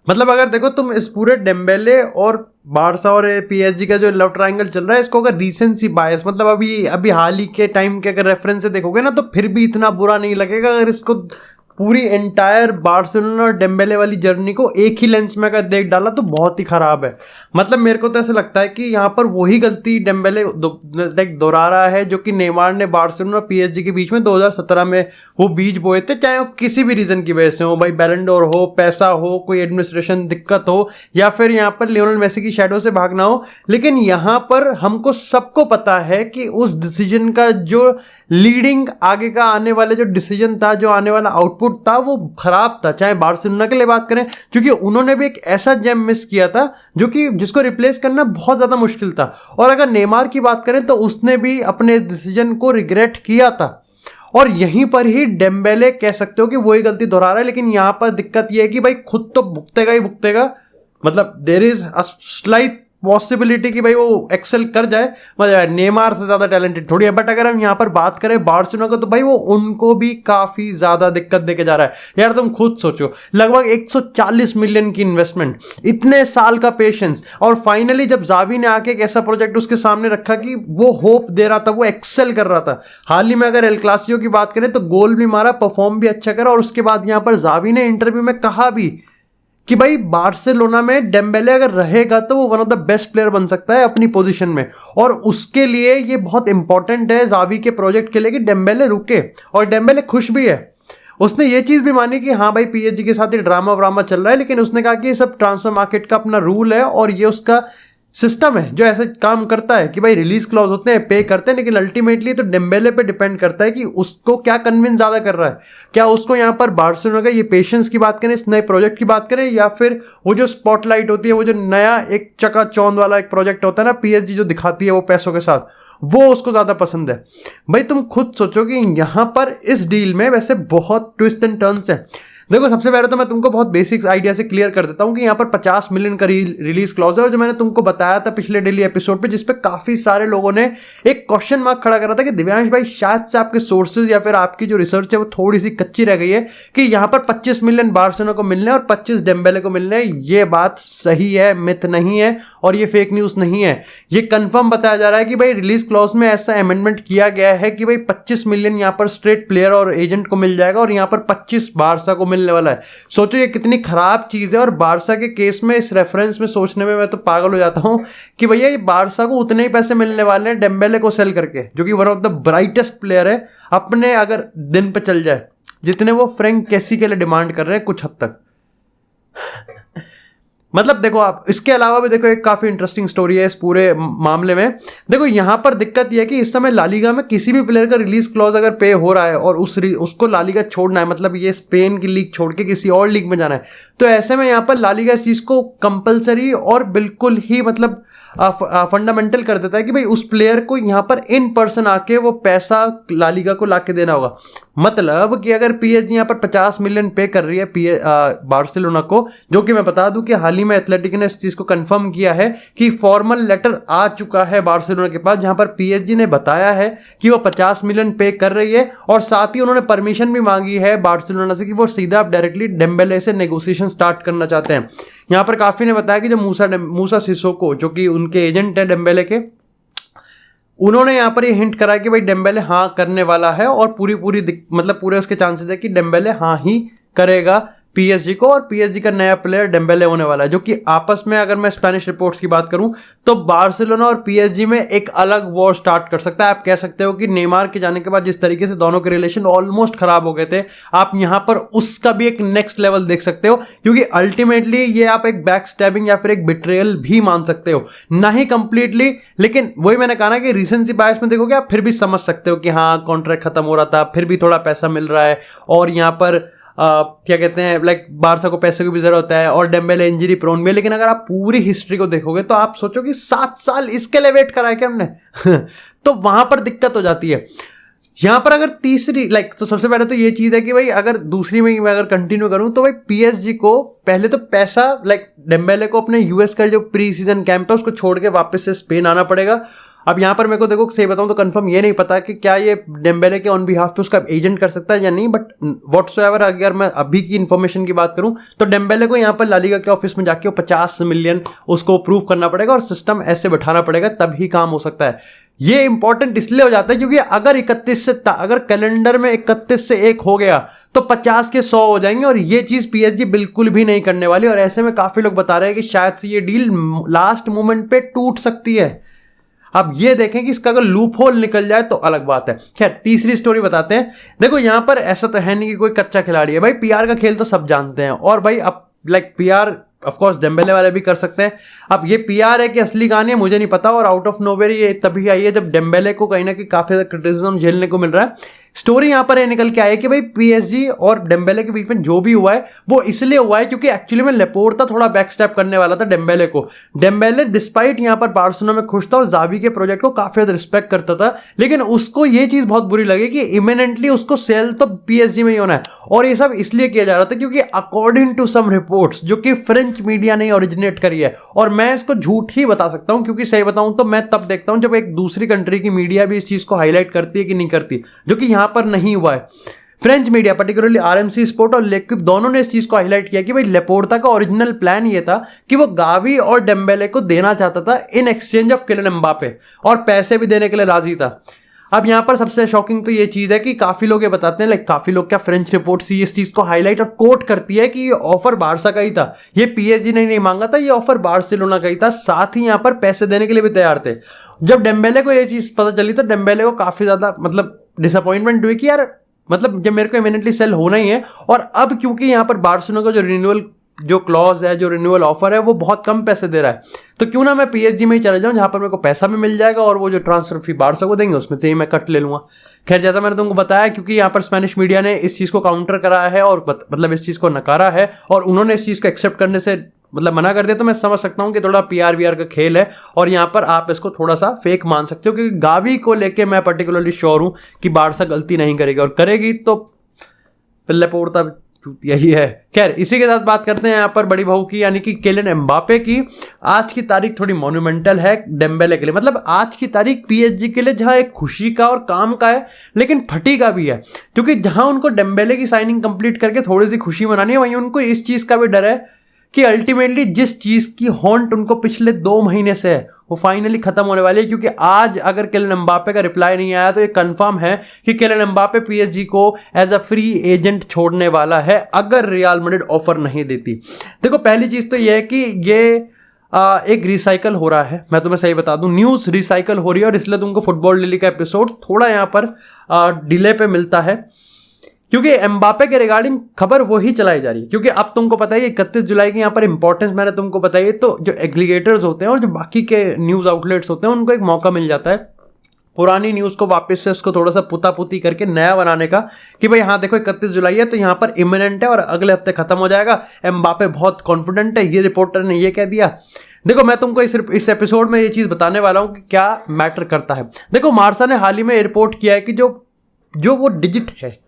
मतलब अगर देखो तुम इस पूरे डेम्बेले और बारसा और पीएसजी का जो लव ट्रायंगल चल रहा है, इसको अगर रीसेंसी बायस मतलब अभी अभी हाल ही के टाइम के अगर रेफरेंस से देखोगे ना, तो फिर भी इतना बुरा नहीं लगेगा अगर इसको पूरी एंटायर बार्सिलोना और डेम्बेले वाली जर्नी को एक ही लेंस में अगर देख डाला तो बहुत ही खराब है। मतलब मेरे को तो ऐसा लगता है कि यहाँ पर वही गलती डेम्बेले दोहरा रहा है जो कि नेमार ने बार्सिलोना और पीएसजी के बीच में 2017 में वो बीज बोए थे, चाहे वो किसी भी रीजन की वजह से हो, भाई बैलन डोर हो, पैसा हो, कोई एडमिनिस्ट्रेशन दिक्कत हो, या फिर यहाँ पर लियोनेल मेसी की शैडो से भागना हो। लेकिन यहाँ पर हमको सबको पता है कि उस डिसीजन का जो लीडिंग आगे का आने वाले जो डिसीजन था, जो आने वाला आउटपुट था, वो खराब था। चाहे बार्सिलोना के लिए बात करें, क्योंकि उन्होंने भी एक ऐसा जेम मिस किया था जो कि जिसको रिप्लेस करना बहुत ज्यादा मुश्किल था। और अगर नेमार की बात करें तो उसने भी अपने डिसीजन को रिग्रेट किया था। और यहीं पर ही डेम्बेले कह सकते हो कि वही गलती दोहरा रहा है। लेकिन यहां पर दिक्कत यह है कि भाई खुद तो भुगतेगा ही भुगतेगा। मतलब there is a slight possibility कि भाई वो एक्सेल कर जाए, मतलब नेमार से ज्यादा टैलेंटेड थोड़ी है। बट अगर हम यहाँ पर बात करें बार्सिलोना को, तो भाई वो उनको भी काफी ज्यादा दिक्कत देके जा रहा है। यार तुम खुद सोचो, लगभग 140 मिलियन की इन्वेस्टमेंट, इतने साल का पेशेंस, और फाइनली जब जावी ने आके एक ऐसा प्रोजेक्ट उसके सामने रखा कि वो होप दे रहा था, वो एक्सेल कर रहा था। हाल ही में अगर एल क्लासिको की बात करें तो गोल भी मारा, परफॉर्म भी अच्छा करा, और उसके बाद यहाँ पर जावी ने इंटरव्यू में कहा भी कि भाई बार्सिलोना में डेम्बेले अगर रहेगा तो वो one of the best player बन सकता है अपनी पोजीशन में। और उसके लिए ये बहुत इंपॉर्टेंट है जावी के प्रोजेक्ट के लिए कि डेम्बेले रुके, और डेम्बेले खुश भी है। उसने ये चीज भी मानी कि हाँ भाई पीएसजी के साथ ये ड्रामा व्रामा चल रहा है, लेकिन उसने कहा कि ये सब ट्रांसफर मार्केट का अपना रूल है और ये उसका सिस्टम है जो ऐसे काम करता है कि भाई रिलीज क्लॉज होते हैं, पे करते हैं, लेकिन अल्टीमेटली तो डेम्बेले पे डिपेंड करता है कि उसको क्या कन्विंस ज्यादा कर रहा है। क्या उसको यहाँ पर बार्सिलोना का ये पेशेंस की बात करें, इस नए प्रोजेक्ट की बात करें, या फिर वो जो स्पॉटलाइट होती है, वो जो नया एक चकाचौंध वाला एक प्रोजेक्ट होता है ना पीएसजी जो दिखाती है वो पैसों के साथ, वो उसको ज्यादा पसंद है। भाई तुम खुद सोचो कि यहां पर इस डील में वैसे बहुत ट्विस्ट एंड टर्न्स है। देखो सबसे पहले तो मैं तुमको बहुत बेसिक्स आइडिया से क्लियर कर देता हूं कि यहाँ पर 50 मिलियन का रिलीज क्लॉज है, और जो मैंने तुमको बताया था पिछले डेली एपिसोड पे, जिसपे काफी सारे लोगों ने एक क्वेश्चन मार्क खड़ा करा था कि दिव्यांश भाई शायद से आपके सोर्सेज या फिर आपकी जो रिसर्च है वो थोड़ी सी कच्ची रह गई है कि यहाँ पर 25 मिलियन बार्सिलोना को मिलने और 25 डेम्बेले को मिलने। ये बात सही है, मिथ नहीं है, और ये फेक न्यूज नहीं है। ये कंफर्म बताया जा रहा है कि भाई रिलीज क्लॉज में ऐसा अमेंडमेंट किया गया है कि भाई 25 मिलियन यहाँ पर स्ट्रेट प्लेयर और एजेंट को मिल जाएगा, और यहाँ पर 25 बारसा को मिलने वाला है। सोचो ये कितनी खराब चीज है। और बारसा के केस में इस रेफरेंस में सोचने में मैं तो पागल हो जाता हूं कि भैया ये बारसा को उतने ही पैसे मिलने वाले हैं डेम्बेले को सेल करके, जो कि one of the brightest player है अपने अगर दिन पे चल जाए, जितने वो फ्रैंक कैसी के लिए डिमांड कर रहे हैं कुछ हद तक। मतलब देखो आप इसके अलावा भी देखो एक काफी इंटरेस्टिंग स्टोरी है इस पूरे मामले में। देखो यहां पर दिक्कत यह है कि इस समय लालीगा में किसी भी प्लेयर का रिलीज क्लॉज अगर पे हो रहा है और उसको लालीगा छोड़ना है, मतलब ये स्पेन की लीग छोड़ के किसी और लीग में जाना है, तो ऐसे में यहां पर लालीगा इस चीज को कंपलसरी और बिल्कुल ही मतलब फंडामेंटल कर देता है कि भाई उस प्लेयर को यहां पर इन पर्सन आके वो पैसा लालीगा को लाके देना होगा। मतलब कि अगर पीएसजी यहां पर 50 मिलियन पे कर रही है बार्सिलोना को, जो कि मैं बता दूं कि हाल ही में एथलेटिक ने इस चीज को कंफर्म किया है कि फॉर्मल लेटर आ चुका है बार्सिलोना के पास, जहां पर पीएसजी ने बताया है कि वो 50 मिलियन पे कर रही है, और साथ ही उन्होंने परमिशन भी मांगी है बार्सिलोना से कि वो सीधा डायरेक्टली डेम्बेले से नेगोशिएशन स्टार्ट करना चाहते हैं। यहां पर काफी ने बताया कि जो मूसा सिसोको जो कि उनके एजेंट है डेम्बेले के, उन्होंने यहां पर ये हिंट करा कि भाई डेम्बेले हाँ करने वाला है, और पूरी मतलब पूरे उसके चांसेस है कि डेम्बेले हाँ ही करेगा पीएसजी को, और पीएसजी का नया प्लेयर डेम्बेले होने वाला है। जो कि आपस में अगर मैं स्पेनिश रिपोर्ट्स की बात करूं तो बार्सिलोना और पीएसजी में एक अलग वॉर स्टार्ट कर सकता है। आप कह सकते हो कि नेमार के जाने के बाद जिस तरीके से दोनों के रिलेशन ऑलमोस्ट खराब हो गए थे, आप यहां पर उसका भी एक नेक्स्ट लेवल देख सकते हो, क्योंकि अल्टीमेटली ये आप एक बैक स्टैबिंग या फिर एक बिट्रेयल भी मान सकते हो, ना ही कंप्लीटली, लेकिन वही मैंने कहा ना कि रिसेंसी बायस में देखोगे आप फिर भी समझ सकते हो कि हाँ कॉन्ट्रैक्ट खत्म हो रहा था, फिर भी थोड़ा पैसा मिल रहा है, और यहां पर क्या कहते हैं लाइक बारसा को पैसे की भी जरूरत है, और डेम्बेले इंजरी प्रोन भी है। लेकिन अगर आप पूरी हिस्ट्री को देखोगे तो आप सोचो कि 7 साल इसके लिए वेट करा है क्या हमने तो वहां पर दिक्कत हो जाती है। यहां पर अगर तीसरी तो सबसे पहले तो ये चीज है कि भाई अगर दूसरी में मैं अगर कंटिन्यू करूं तो भाई पीएसजी को पहले तो पैसा डेम्बेले को अपने यूएस का जो प्री सीजन कैंप है उसको छोड़ के वापस से स्पेन आना पड़ेगा, अब यहाँ पर मेरे को देखो सही बताऊं तो कंफर्म ये नहीं पता कि क्या ये डेम्बेले के ऑन बिहाफ पे उसका एजेंट कर सकता है या नहीं, बट व्हाट्सएवर अगर मैं अभी की इन्फॉर्मेशन की बात करूं तो डेम्बेले को यहाँ पर ला लीगा के ऑफिस में जाके 50 मिलियन उसको प्रूव करना पड़ेगा और सिस्टम ऐसे बैठाना पड़ेगा, तभी काम हो सकता है। ये इंपॉर्टेंट इसलिए हो जाता है क्योंकि अगर कैलेंडर में 31 से 1 हो गया तो 50 के 100 हो जाएंगे, और ये चीज पीएसजी बिल्कुल भी नहीं करने वाली। और ऐसे में काफी लोग बता रहे हैं कि शायद से ये डील लास्ट मोमेंट पे टूट सकती है। अब ये देखें कि इसका अगर लूप होल निकल जाए तो अलग बात है। खैर, तीसरी स्टोरी बताते हैं। देखो यहां पर ऐसा तो है नहीं कि कोई कच्चा खिलाड़ी है भाई, पीआर का खेल तो सब जानते हैं, और भाई अब पीआर ऑफ कोर्स डेम्बेले वाले भी कर सकते हैं। अब ये पीआर है कि असली कहानी है मुझे नहीं पता, और आउट ऑफ नोवेयर ये तभी आई है जब डेम्बेले को कहीं ना कहीं काफी ज्यादा क्रिटिसिज्म झेलने को मिल रहा है। स्टोरी यहां पर निकल के आई कि भाई पीएसजी और डेम्बेले के बीच में जो भी हुआ है वो इसलिए हुआ है क्योंकि एक्चुअली में लेपोर्टा थोड़ा बैकस्टेप करने वाला था डेम्बेले को। डेम्बेले डिस्पाइट यहां पर बार्सिलोना में खुश था और जावी के प्रोजेक्ट को काफी ज्यादा रिस्पेक्ट करता था, लेकिन उसको ये चीज बहुत बुरी लगी कि इमिनेंटली उसको सेल तो पीएसजी में ही होना है। और ये सब इसलिए किया जा रहा था क्योंकि अकॉर्डिंग टू सम रिपोर्ट्स जो कि फ्रेंच मीडिया ने ओरिजिनेट करी है, और मैं इसको झूठ ही बता सकता हूं क्योंकि सही बताऊं तो मैं तब देखता हूं जब एक दूसरी कंट्री की मीडिया भी इस चीज को हाईलाइट करती है कि नहीं करती, जो कि यहां पर नहीं हुआ है। French media particularly RMC sport और लेकिप दोनों ने इस चीज को हाईलाइट किया कि भाई लेपोर्टा का ओरिजिनल प्लान ये था कि वो गावी और डेम्बेले को देना चाहता था in exchange of Kylian Mbappe, और पैसे भी देने के लिए राजी था। अब यहां पर सबसे शॉकिंग तो ये चीज है कि काफी लोग ये बताते हैं, काफी लोग क्या फ्रेंच रिपोर्ट्स इस चीज को हाईलाइट और कोट करती है कि ये ऑफर बार्सा का ही था, ये पीएसजी ने नहीं मांगा था, ये ऑफर बार्सिलोना का ही था, साथ ही यहां पर पैसे देने के लिए भी तैयार थे। जब डेम्बेले को ये चीज पता चली तो डेम्बेले को काफी ज्यादा डिसअपॉइंटमेंट हुई कि यार जब मेरे को इमीडिएटली सेल होना ही है, और अब क्योंकि यहां पर बार्सिलोना का जो रिन्यूअल जो क्लॉज है, जो रिन्यूअल ऑफर है, वो बहुत कम पैसे दे रहा है, तो क्यों ना मैं पीएसजी में ही चला जाऊं जहां पर मेरे को पैसा भी मिल जाएगा और वो जो ट्रांसफर फी बार्सा को देंगे उसमें से ही मैं कट ले लूंगा। खैर, जैसा मैंने तुमको बताया, क्योंकि यहाँ पर स्पेनिश मीडिया ने इस चीज को काउंटर करा है और इस चीज को नकारा है, और उन्होंने इस चीज को एक्सेप्ट करने से मना कर दिया, तो मैं समझ सकता हूं कि थोड़ा पीआर वीआर का खेल है, और यहां पर आप इसको थोड़ा सा फेक मान सकते हो, क्योंकि गावी को लेके मैं पर्टिकुलरली श्योर हूं कि बार्सा गलती नहीं करेगी, और करेगी तो लेपोर्टा यही है। खैर, इसी के साथ बात करते हैं यहाँ पर बड़ी बहू की, यानी कि किलियन एम्बापे की। आज की तारीख थोड़ी मॉन्यूमेंटल है डेम्बेले के लिए, आज की तारीख पीएसजी के लिए जहां एक खुशी का और काम का है, लेकिन फटी का भी है, क्योंकि जहां उनको डेम्बेले की साइनिंग कंप्लीट करके थोड़ी सी खुशी मनानी है, वहीं उनको इस चीज का भी डर है कि अल्टीमेटली जिस चीज की हॉन्ट उनको पिछले 2 महीने से है वो फाइनली खत्म होने वाली है। क्योंकि आज अगर किलियन एम्बापे का रिप्लाई नहीं आया तो ये कंफर्म है कि किलियन एम्बापे पीएसजी को एज अ फ्री एजेंट छोड़ने वाला है अगर रियल मैड्रिड ऑफर नहीं देती। देखो, पहली चीज तो ये है कि ये एक रिसाइकल हो रहा है, मैं तुम्हें सही बता दूं, न्यूज रिसाइकल हो रही है, और इसलिए तुमको फुटबॉल डेली का एपिसोड थोड़ा यहाँ पर डिले पे मिलता है, क्योंकि एम्बापे के रिगार्डिंग खबर वही चलाई जा रही है। क्योंकि अब तुमको पता है 31 जुलाई की यहाँ पर इंपॉर्टेंस मैंने तुमको बताई है, तो जो एग्रीगेटर्स होते हैं और जो बाकी के न्यूज आउटलेट्स होते हैं उनको एक मौका मिल जाता है पुरानी न्यूज को वापस से उसको थोड़ा सा पुतापुती करके नया बनाने का, कि भाई हाँ देखो 31 जुलाई है तो यहाँ पर इमिनेंट है और अगले हफ्ते खत्म हो जाएगा, एम्बापे बहुत कॉन्फिडेंट है, ये रिपोर्टर ने ये कह दिया। देखो, मैं तुमको इस एपिसोड में ये चीज बताने वाला हूँ कि क्या मैटर करता है। देखो, मार्सा ने हाल ही में रिपोर्ट किया है कि जो वो डिजिट है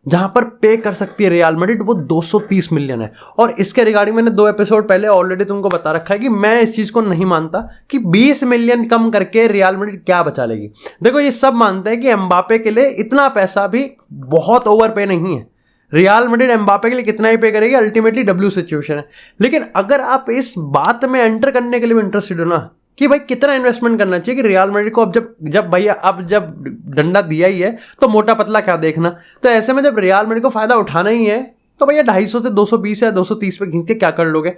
जहां पर पे कर सकती है रियल मैड्रिड वो 230 मिलियन है, और इसके रिगार्डिंग मैंने 2 एपिसोड पहले ऑलरेडी तुमको बता रखा है कि मैं इस चीज को नहीं मानता कि 20 मिलियन कम करके रियल मैड्रिड क्या बचा लेगी। देखो, ये सब मानते हैं कि एम्बापे के लिए इतना पैसा भी बहुत ओवर पे नहीं है, रियल मैड्रिड एम्बापे के लिए कितना ही पे करेगी, अल्टीमेटली डब्ल्यू सिचुएशन है। लेकिन अगर आप इस बात में एंटर करने के लिए भी इंटरेस्टेड हो ना कि भाई कितना इन्वेस्टमेंट करना चाहिए कि रियल मैड्रिड को, अब जब डंडा दिया ही है तो मोटा पतला क्या देखना, तो ऐसे में जब रियल मैड्रिड को फायदा उठाना ही है तो भैया 250 से 220 या 230 पे खींच के क्या कर लोगे।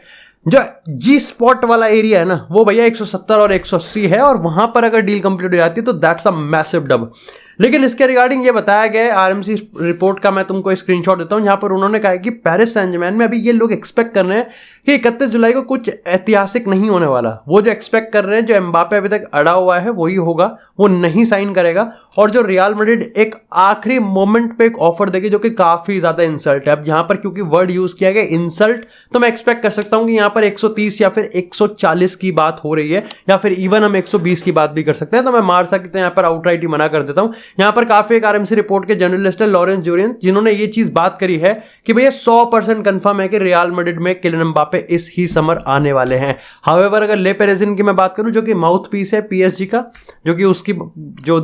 जो जी स्पॉट वाला एरिया है ना वो भैया 170 और 180 है, और वहां पर अगर डील कंप्लीट हो जाती है तो दैट्स अ मैसिव डब। लेकिन इसके रिगार्डिंग ये बताया गया है, आरएमसी रिपोर्ट का मैं तुमको स्क्रीनशॉट देता हूं, जहां पर उन्होंने कहा है कि पेरिस सैन जर्मेन में अभी ये लोग एक्सपेक्ट कर रहे हैं कि 31 जुलाई को कुछ ऐतिहासिक नहीं होने वाला। वो जो एक्सपेक्ट कर रहे हैं, जो एम्बापे अभी तक अड़ा हुआ है वही होगा, वो नहीं साइन करेगा, और जो रियल मैड्रिड एक आखिरी मोमेंट पे एक ऑफर देगी जो कि काफी ज्यादा इंसल्ट है। अब यहां पर क्योंकि वर्ड यूज किया गया इंसल्ट, तो मैं एक्सपेक्ट कर सकता हूं कि यहां पर 130 या फिर 140 की बात हो रही है, या फिर इवन हम 120 की बात भी कर सकते हैं, तो मैं मार सकते हैं यहाँ पर आउटराइट ही मना कर देता हूं। यहाँ पर काफी एक आरएमसी रिपोर्ट के जर्नलिस्ट है लॉरेंस जोरियन, जिन्होंने ये चीज बात करी है कि भैया 100% कंफर्म है कि रियल मैड्रिड में किलियन एम्बापे इस ही समर आने वाले हैं। हाउएवर अगर ले पेरेजिन की मैं बात करूं, जो कि माउथ पीस है पीएसजी का, जो कि उसकी जो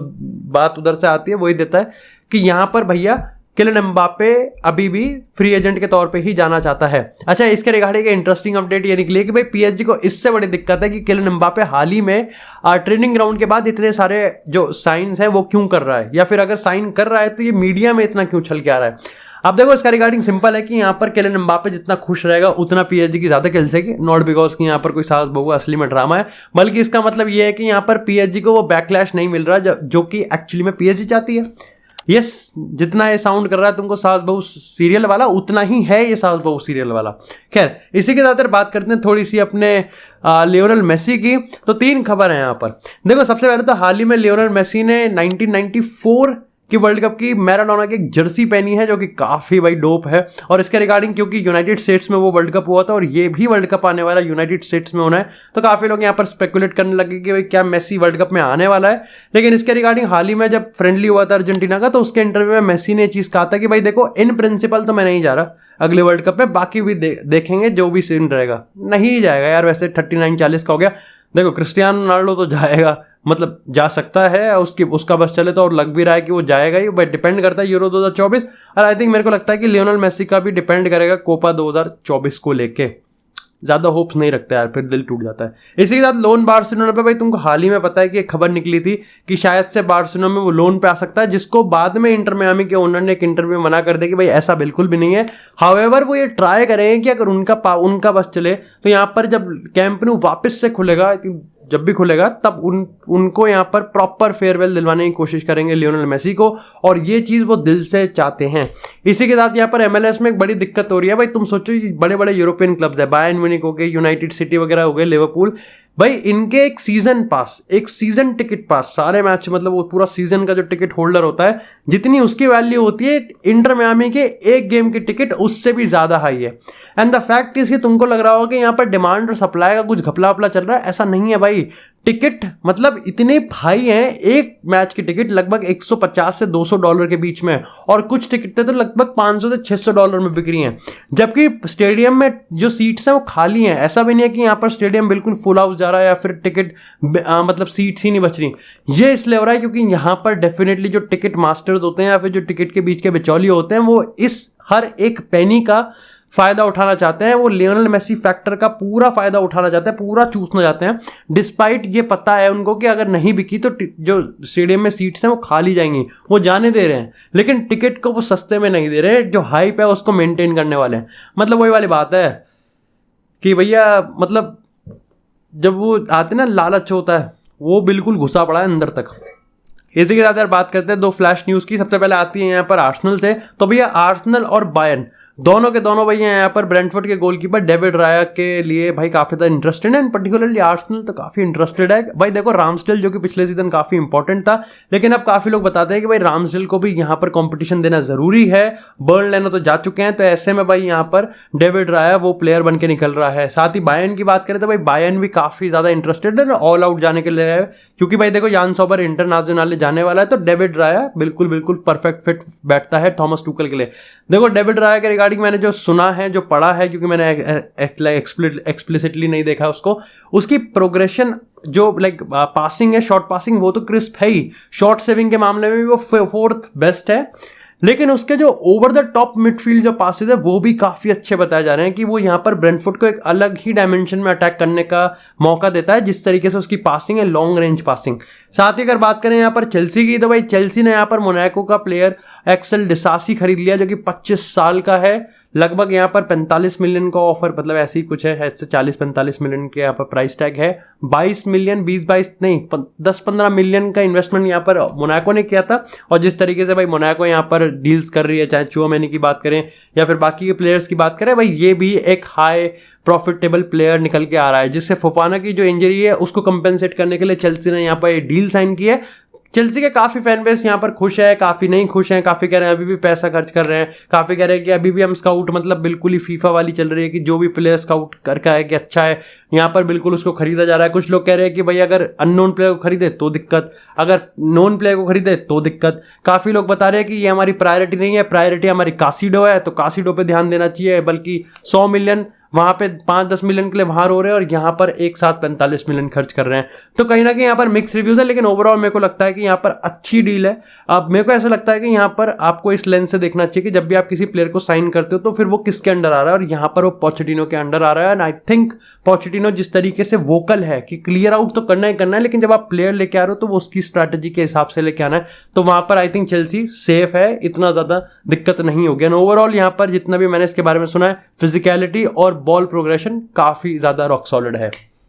बात उधर से आती है वही देता है कि यहां पर भैया किलियन एम्बापे अभी भी फ्री एजेंट के तौर पे ही जाना चाहता है। अच्छा, इसके रिगार्डिंग एक इंटरेस्टिंग अपडेट ये निकली है कि भाई पीएसजी को इससे बड़ी दिक्कत है कि किलियन एम्बापे हाल ही में ट्रेनिंग ग्राउंड के बाद इतने सारे जो साइंस हैं वो क्यों कर रहा है, या फिर अगर साइन कर रहा है तो ये मीडिया में इतना क्यों छल के आ रहा है। अब देखो, इसका रिगार्डिंग सिंपल है कि यहाँ पर किलियन एम्बापे जितना खुश रहेगा उतना पीएसजी की ज्यादा खिलसेगी। नॉट बिकॉज कि यहाँ पर कोई सास बहू असली में ड्रामा है, बल्कि इसका मतलब ये है कि यहाँ पर पीएसजी को वो बैकलैश नहीं मिल रहा जो कि एक्चुअली में पीएसजी चाहती है। यस, जितना ये साउंड कर रहा है तुमको सास बहू सीरियल वाला, उतना ही है ये सास बहू सीरियल वाला। खैर, इसी के साथ बात करते हैं थोड़ी सी अपने लियोनेल मेसी की। तो 3 खबर है यहाँ पर। देखो, सबसे पहले तो हाल ही में लियोनेल मेसी ने 1994 कि वर्ल्ड कप की मैराडोना की एक जर्सी पहनी है, जो कि काफी भाई डोप है। और इसके रिगार्डिंग, क्योंकि यूनाइटेड स्टेट्स में वो वर्ल्ड कप हुआ था और ये भी वर्ल्ड कप आने वाला यूनाइटेड स्टेट्स में होना है, तो काफी लोग यहाँ पर स्पेकुलेट करने लगे कि भाई क्या मेसी वर्ल्ड कप में आने वाला है। लेकिन इसके रिगार्डिंग हाल ही में जब फ्रेंडली हुआ था अर्जेंटीना का, तो उसके इंटरव्यू में मेसी ने चीज कहा था कि भाई देखो, इन प्रिंसिपल तो मैं नहीं जा रहा अगले वर्ल्ड कप में, बाकी भी देखेंगे जो भी सीन रहेगा। नहीं जाएगा यार, वैसे 39-40 का हो गया। देखो, क्रिस्टियानो रोनाल्डो तो जाएगा, मतलब जा सकता है, उसका बस चले तो, और लग भी रहा है कि वो जाएगा ही, बट डिपेंड करता है यूरो 2024। और आई थिंक मेरे को लगता है कि लियोनेल मेसी का भी डिपेंड करेगा कोपा 2024 को लेके। ज्यादा होप्स नहीं रखते यार, फिर दिल टूट जाता है। इसी के साथ लोन बार्सिलोना पे, भाई तुमको हाल ही में पता है कि एक खबर निकली थी कि शायद से बार्सिलोना में वो लोन पे आ सकता है, जिसको बाद में इंटर मियामी के ओनर ने एक इंटरव्यू में मना कर दिया कि भाई ऐसा बिल्कुल भी नहीं है। हाउएवर वो ये ट्राई करेंगे कि अगर उनका बस चले तो यहाँ पर जब कैंप न्यू वापस से खुलेगा, जब भी खुलेगा तब उनको यहाँ पर प्रॉपर फेयरवेल दिलवाने की कोशिश करेंगे लियोनेल मेसी को, और ये चीज वो दिल से चाहते हैं। इसी के साथ यहाँ पर एमएलएस में एक बड़ी दिक्कत हो रही है। भाई तुम सोचो, बड़े बड़े यूरोपियन क्लब्स है, बायर्न म्यूनिख हो गए, यूनाइटेड सिटी वगैरह हो गए, लिवरपूल, भाई इनके एक सीजन टिकट पास, सारे मैच मतलब वो पूरा सीजन का जो टिकट होल्डर होता है, जितनी उसकी वैल्यू होती है इंटर मियामी के एक गेम की टिकट उससे भी ज्यादा हाई है। एंड द फैक्ट इज कि तुमको लग रहा होगा कि यहाँ पर डिमांड और सप्लाई का कुछ घपला वपला चल रहा है, ऐसा नहीं है भाई। टिकट मतलब इतने भाई हैं, एक मैच की टिकट लगभग 150 से 200 डॉलर के बीच में, और कुछ टिकटें तो लगभग 500 से 600 डॉलर में बिक रही हैं। जबकि स्टेडियम में जो सीट्स हैं वो खाली हैं। ऐसा भी नहीं है कि यहाँ पर स्टेडियम बिल्कुल फुल हाउस जा रहा है या फिर टिकट मतलब सीट्स ही नहीं बच रही। ये इसलिए हो रहा है क्योंकि यहाँ पर डेफिनेटली जो टिकट मास्टर्स होते हैं या फिर जो टिकट के बीच के बिचौलिए होते हैं, वो इस हर एक पेनी का फायदा उठाना चाहते हैं। वो लियोनेल मेसी फैक्टर का पूरा फायदा उठाना चाहते हैं, पूरा चूसना चाहते हैं, डिस्पाइट ये पता है उनको कि अगर नहीं बिकी तो जो स्टेडियम में सीट्स हैं वो खाली जाएंगी। वो जाने दे रहे हैं, लेकिन टिकट को वो सस्ते में नहीं दे रहे, जो हाइप है उसको मेंटेन करने वाले हैं। मतलब वही वाली बात है कि भैया, मतलब जब वो आते ना, लालच होता है, वो बिल्कुल घुसा पड़ा है अंदर तक। इसी के साथ यार बात करते हैं 2 फ्लैश न्यूज़ की। सबसे पहले आती है यहाँ पर आर्सेनल से। तो भैया आर्सेनल और बायर्न दोनों के दोनों भैया यहाँ पर ब्रेंटफोर्ड के गोलकीपर डेविड राया के लिए भाई काफी ज्यादा इंटरेस्टेड है। पर्टिकुलरली आर्सेनल तो काफी इंटरेस्टेड है भाई। देखो, रामसडेल जो कि पिछले सीजन काफी इंपॉर्टेंट था, लेकिन अब काफी लोग बताते हैं कि भाई रामसडेल को भी यहाँ पर कंपटीशन देना जरूरी है। बर्नलेनो तो जा चुके हैं, तो ऐसे में भाई यहाँ पर डेविड राया वो प्लेयर बन के निकल रहा है। साथ ही बायर्न की बात करें तो भाई बायर्न भी काफी ज्यादा इंटरेस्टेड है ऑल आउट जाने के लिए, क्योंकि भाई देखो यान सोबर इंटरनेशनल जाने वाला है, तो डेविड राया बिल्कुल परफेक्ट फिट बैठता है थॉमस टुकल के लिए। देखो, डेविड राया के रिगार्डिंग मैंने जो सुना है, जो पढ़ा है, क्योंकि मैंने एक्सप्लिसिटली नहीं देखा उसको, उसकी प्रोग्रेशन जो पासिंग है, शॉर्ट पासिंग, वो तो क्रिस्प है ही। शॉर्ट सेविंग के मामले में भी वो 4th बेस्ट है, लेकिन उसके जो ओवर द टॉप मिडफील्ड जो पासेस है वो भी काफी अच्छे बताए जा रहे हैं कि वो यहाँ पर ब्रेंटफोर्ड को एक अलग ही डायमेंशन में अटैक करने का मौका देता है, जिस तरीके से उसकी पासिंग है, लॉन्ग रेंज पासिंग। साथ ही अगर बात करें यहाँ पर चेल्सी की, तो भाई चेल्सी ने यहाँ पर मोनाको का प्लेयर एक्सेल डिसासी खरीद लिया, जो कि 25 साल का है। लगभग यहाँ पर 45 मिलियन का ऑफर, मतलब ऐसे ही कुछ है, शायद से 40-45 मिलियन के यहाँ पर प्राइस टैग है। 20 मिलियन 20-22 नहीं 10-15 मिलियन का इन्वेस्टमेंट यहाँ पर मोनाको ने किया था। और जिस तरीके से भाई मोनाको यहाँ पर डील्स कर रही है, चाहे चुआमेनी की बात करें या फिर बाकी के प्लेयर्स की बात करें, भाई ये भी एक हाई प्रॉफिटेबल प्लेयर निकल के आ रहा है, जिससे फोफाना की जो इंजरी है उसको कंपेंसेट करने के लिए चेल्सी ने यहाँ पर डील साइन की है। चेल्सी के काफी फैन बेस यहाँ पर खुश है, काफी नहीं खुश हैं, काफी कह रहे हैं अभी भी पैसा खर्च कर रहे हैं, काफी कह रहे हैं कि अभी भी हम स्काउट मतलब बिल्कुल ही फीफा वाली चल रही है कि जो भी प्लेयर स्काउट करके है कि अच्छा है यहाँ पर बिल्कुल उसको खरीदा जा रहा है। कुछ लोग कह रहे हैं कि भाई अगर अननोन प्लेयर को खरीदे तो दिक्कत, अगर नोन प्लेयर को खरीदे तो दिक्कत। काफी लोग बता रहे हैं कि ये हमारी प्रायोरिटी नहीं है, प्रायोरिटी हमारी कासिडो है, तो कासिडो पे ध्यान देना चाहिए, बल्कि 100 मिलियन वहां पे 5-10 मिलियन के लिए बाहर हो रहे हैं और यहाँ पर एक साथ 45 मिलियन खर्च कर रहे हैं। तो कहीं ना कहीं यहाँ पर मिक्स रिव्यूज है, लेकिन ओवरऑल मेरे को लगता है कि यहाँ पर अच्छी डील है। अब मेरे को ऐसा लगता है कि यहाँ पर आपको इस लेंस से देखना चाहिए कि जब भी आप किसी प्लेयर को साइन करते हो तो फिर वो किसके अंडर आ रहा है, और यहाँ पर वो पोचेटिनो के अंडर आ रहा है। एंड आई थिंक पोचेटिनो जिस तरीके से वोकल है कि क्लियर आउट तो करना ही करना है, लेकिन जब आप प्लेयर लेके आ रहे हो तो वो उसकी स्ट्रैटेजी के हिसाब से लेके आना है, तो वहां पर आई थिंक चेल्सी सेफ है, इतना ज्यादा दिक्कत नहीं होगी। एंड ओवरऑल यहाँ पर जितना भी मैंने इसके बारे में सुना है, फिजिकलिटी और बॉल प्रोग्रेशन काफी ज्यादा रॉक सॉलिड है।